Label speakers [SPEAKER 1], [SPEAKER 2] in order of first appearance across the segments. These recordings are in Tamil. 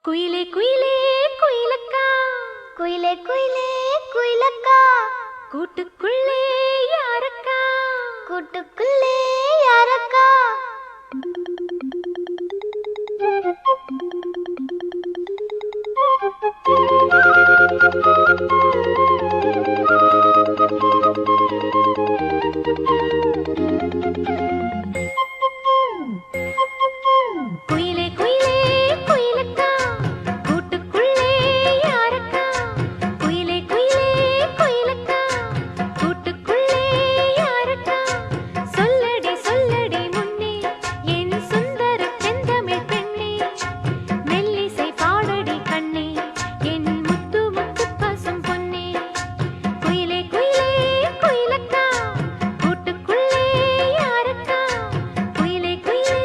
[SPEAKER 1] குயிலே குயிலே குயிலக்கா,
[SPEAKER 2] குயிலே குயிலே குயிலக்கா,
[SPEAKER 1] கூட்டுக்குள்ளே யாரக்கா,
[SPEAKER 2] கூட்டுக்குள்ளே யாரக்கா?
[SPEAKER 1] குயிலே குயிலே குயிலக்கா, கூட்டுக்குள்ளே யாரக்கா, குயிலே குயிலே குயிலக்கா, கூட்டுக்குள்ளே யாரக்கா? சொல்லடி சொல்லடி முன்னே என் சுந்தர செந்தமிழ் பெண்ணே, மெல்லிசை பாடடி கண்ணே என் முத்து முத்து பசும் பொன்னே. குயிலே குயிலே குயிலக்கா, கூட்டுக்குள்ளே யாரக்கா, குயிலே குயிலே.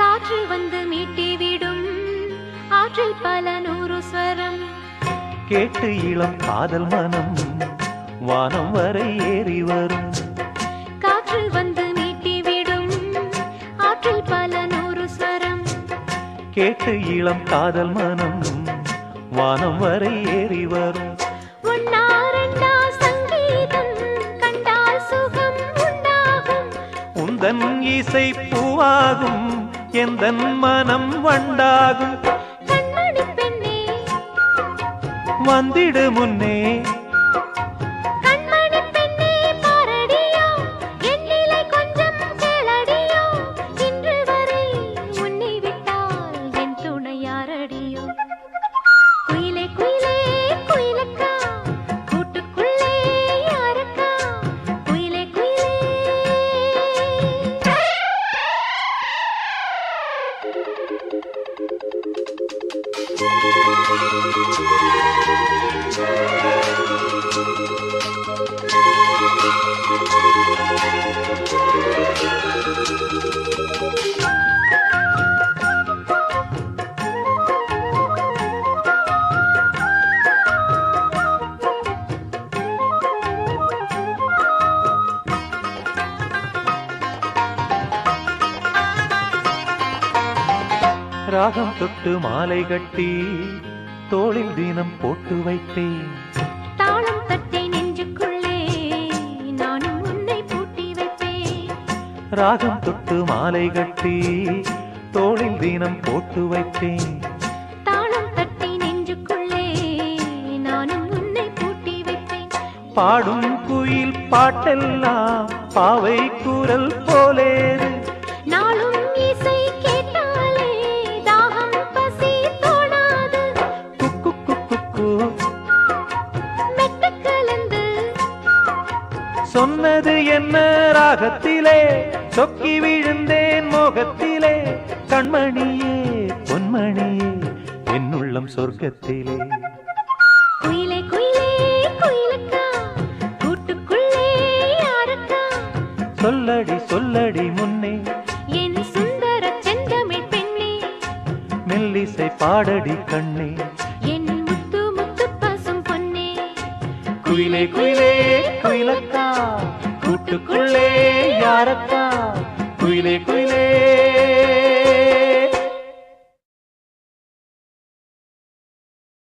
[SPEAKER 1] காற்று வந்து மீட்டி விடும் ஆற்றில் பல நூறு ஸ்வரம்,
[SPEAKER 3] கேட்டு இளம் காதல் மனம் வானம் வரை ஏறி வரும்.
[SPEAKER 1] காற்று வந்து மீட்டி விடும் ஆற்றில் பல நூறு ஸ்வரம்,
[SPEAKER 3] கேட்டு இளம் காதல் மனம் வானம் வரை ஏறி வரும்.
[SPEAKER 1] ஒன்னா ரெண்டா சங்கீதம் கண்டால் சுகம் உண்டாகும்,
[SPEAKER 3] உந்தன் இசை பூவாகும் எந்தன் மனம் வண்டாகும்.
[SPEAKER 1] கண்மணி பெண்ணே
[SPEAKER 3] வந்திடு முன்னே
[SPEAKER 1] கண்மணி பெண்ணே பாரடியோ, என் நிலை கொஞ்சம் கேளடியோ, இன்று வரை உன்னை விட்டால் என் துணை யாரடியோ. குயிலே குயிலே குயிலக்கா, கூட்டுக்குள்ளே யாரக்கா, குயிலே குயிலே.
[SPEAKER 3] ராகம் தொட்டு மாலை கட்டி தோளில் தினம் போட்டு வைத்தேன்.
[SPEAKER 1] தாளம் தட்டி நெஞ்சுக்குள்ளே நானும் உன்னை பூட்டி வைப்பேன்.
[SPEAKER 3] ராகம் தொட்டு மாலை கட்டி தோளில் தினம் போட்டு வைத்தேன்.
[SPEAKER 1] தாளம் தட்டி நெஞ்சுக்குள்ளே நானும் உன்னை பூட்டி வைப்பேன்.
[SPEAKER 3] பாடும் குயில் பாட்டெல்லாம் பாவை குரல் போலேது.
[SPEAKER 1] நாளும் இசை கேட்டாலே தாகம் பசி தோணாது.
[SPEAKER 3] குக்கு குக்கு
[SPEAKER 1] மெட்டு கலந்து
[SPEAKER 3] சொன்னது என்ன ராகத்திலே, சொக்கி விழுந்தேன் மோகத்திலே. கண்மணியே பொன்மணியே என் உள்ளம் சொர்க்கத்திலே.
[SPEAKER 1] குயிலே குயிலே குயிலக்கா, கூட்டுக்குள்ளே யாரக்கா,
[SPEAKER 3] சொல்லடி சொல்லடி முன்னே
[SPEAKER 1] என் சுந்தர செந்தமிழ் பெண்ணே,
[SPEAKER 3] மெல்லிசை பாடடி கண்ணே.
[SPEAKER 1] என் முத்து முத்து பசும் பொன்னே.
[SPEAKER 3] குயிலே குயிலே குயிலக்கா, கூட்டுக்குள்ளே யாரக்கா, குயிலே குயிலே.